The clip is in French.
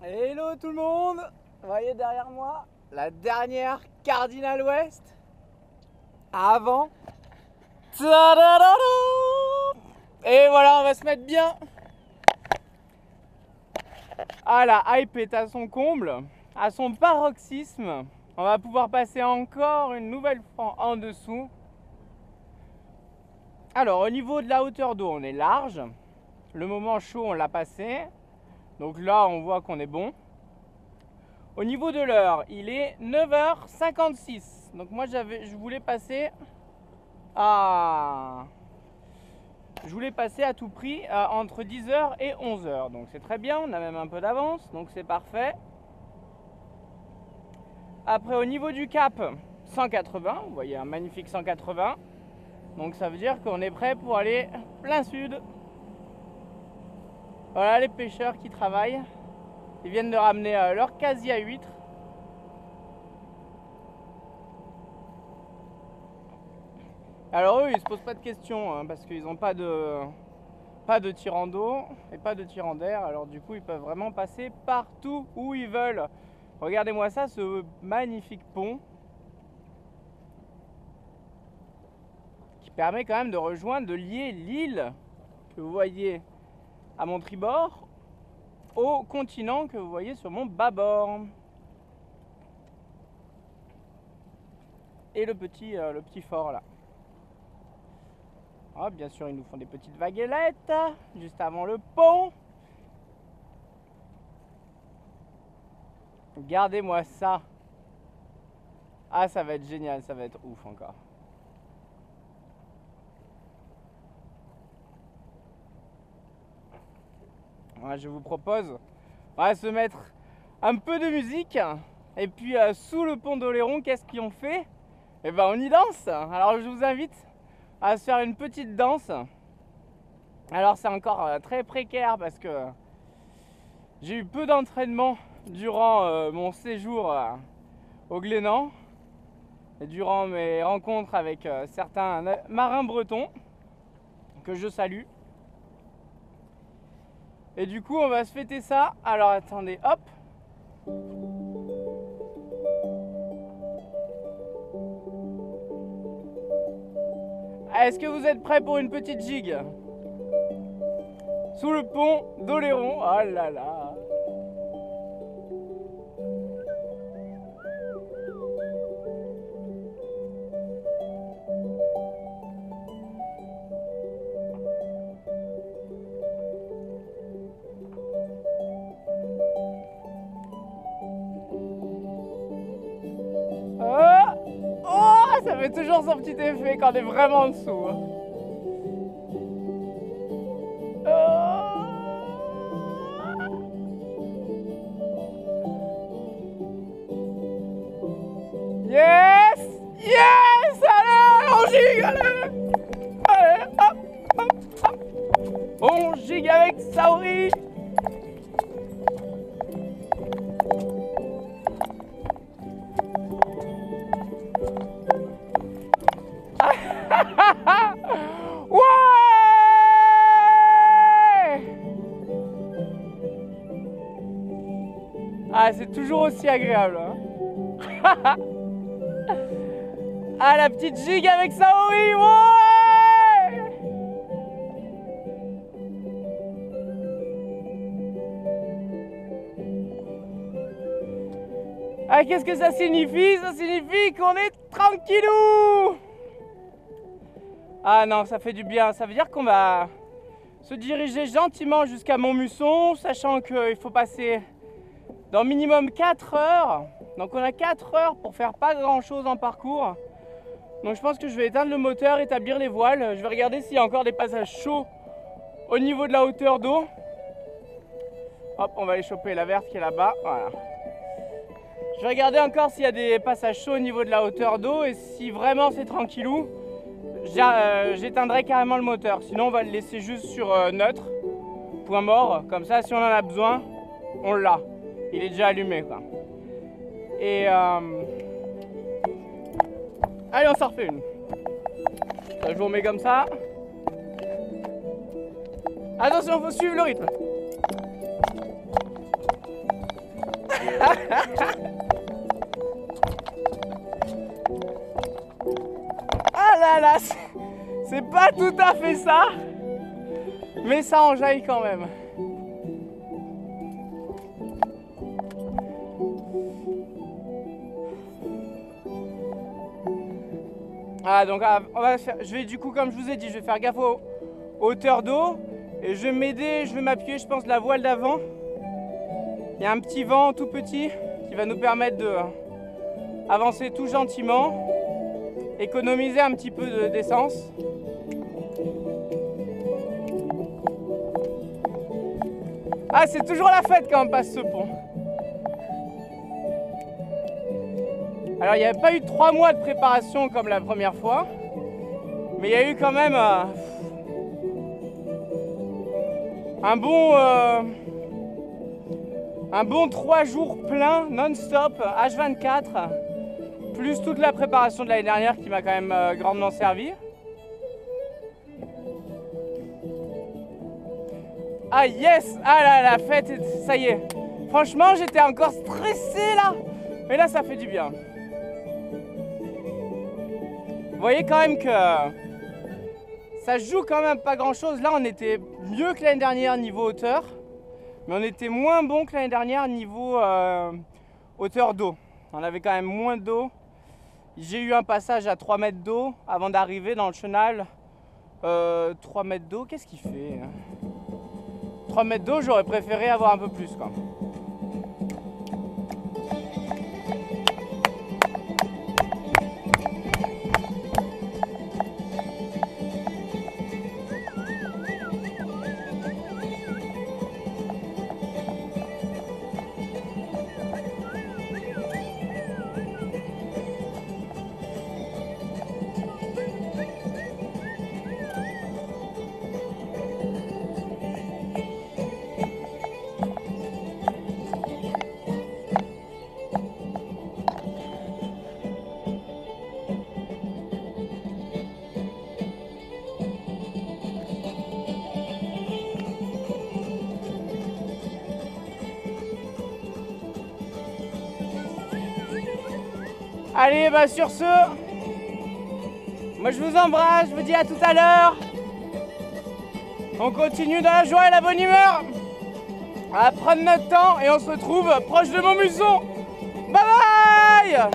Hello tout le monde. Vous voyez derrière moi la dernière Cardinal West avant. Ta-da-da-da. Et voilà, on va se mettre bien. Ah, la hype est à son comble, à son paroxysme. On va pouvoir passer encore une nouvelle fois en dessous. Alors au niveau de la hauteur d'eau, on est large. Le moment chaud, on l'a passé. Donc là, on voit qu'on est bon. Au niveau de l'heure, il est 9h56. Donc moi, je voulais passer à tout prix entre 10h et 11h. Donc c'est très bien, on a même un peu d'avance, donc c'est parfait. Après, au niveau du cap, 180. Vous voyez un magnifique 180. Donc ça veut dire qu'on est prêt pour aller plein sud. Voilà les pêcheurs qui travaillent. Ils viennent de ramener leur casier à huîtres. Alors eux, ils se posent pas de questions hein, parce qu'ils n'ont pas de tirant d'eau et pas de tirant d'air. Alors du coup, ils peuvent vraiment passer partout où ils veulent. Regardez-moi ça, ce magnifique pont qui permet quand même de lier l'île que vous voyez à mon tribord au continent que vous voyez sur mon bâbord. Et le petit fort là. Ah, bien sûr, ils nous font des petites vaguelettes juste avant le pont. Regardez-moi ça. Ah, ça va être génial, ça va être ouf encore. Ouais, je vous propose, on va se mettre un peu de musique. Et puis sous le pont d'Oléron, qu'est-ce qu'ils ont fait? Eh ben on y danse. Alors je vous invite à se faire une petite danse. Alors c'est encore très précaire parce que j'ai eu peu d'entraînement durant mon séjour au Glénan et durant mes rencontres avec certains marins bretons que je salue. Et du coup on va se fêter ça. Alors attendez, hop. Est-ce que vous êtes prêts pour une petite gigue? Sous le pont d'Oléron. Oh là là. Oh, ça fait toujours son petit effet quand on est vraiment en dessous. Yes! Yes! Allez, on gigue, allez! Allez, hop, hop, hop! On gigue avec Saori! Ouais! Ah, c'est toujours aussi agréable. Hein. Ah, la petite gigue avec Saori, ouais! Ah, qu'est-ce que ça signifie? Ça signifie qu'on est tranquillou! Ah non, ça fait du bien. Ça veut dire qu'on va se diriger gentiment jusqu'à Montmusson, sachant qu'il faut passer dans minimum 4 heures. Donc on a 4 heures pour faire pas grand chose en parcours. Donc je pense que je vais éteindre le moteur, établir les voiles. Je vais regarder s'il y a encore des passages chauds au niveau de la hauteur d'eau. Hop, on va aller choper la verte qui est là-bas. Voilà. Je vais regarder encore s'il y a des passages chauds au niveau de la hauteur d'eau. Et si vraiment c'est tranquillou, j'éteindrai carrément le moteur. Sinon on va le laisser juste sur neutre, point mort. Comme ça, si on en a besoin, on l'a. Il est déjà allumé quoi. Et allez, on s'en refait une. Je vous remets comme ça. Attention, faut suivre le rythme. Ah là là, c'est pas tout à fait ça, mais ça enjaille quand même. Ah donc on va faire, je vais du coup comme je vous ai dit, je vais faire gaffe aux hauteurs d'eau et je vais m'aider, je vais m'appuyer je pense de la voile d'avant. Il y a un petit vent tout petit qui va nous permettre de avancer tout gentiment, économiser un petit peu d'essence. Ah c'est toujours la fête quand on passe ce pont. Alors il n'y avait pas eu 3 mois de préparation comme la première fois, mais il y a eu quand même un bon 3 jours pleins, non-stop, H24, plus toute la préparation de l'année dernière qui m'a quand même grandement servi. Ah yes! Ah là, la fête, ça y est. Franchement, j'étais encore stressé là, mais là ça fait du bien. Vous voyez quand même que ça joue quand même pas grand chose. Là on était mieux que l'année dernière niveau hauteur, mais on était moins bon que l'année dernière niveau hauteur d'eau. On avait quand même moins d'eau. J'ai eu un passage à 3 mètres d'eau avant d'arriver dans le chenal. 3 mètres d'eau, qu'est-ce qu'il fait? 3 mètres d'eau, j'aurais préféré avoir un peu plus quoi. Allez, bah sur ce, moi je vous embrasse, je vous dis à tout à l'heure. On continue dans la joie et la bonne humeur à prendre notre temps et on se retrouve proche de Montmusson. Bye bye!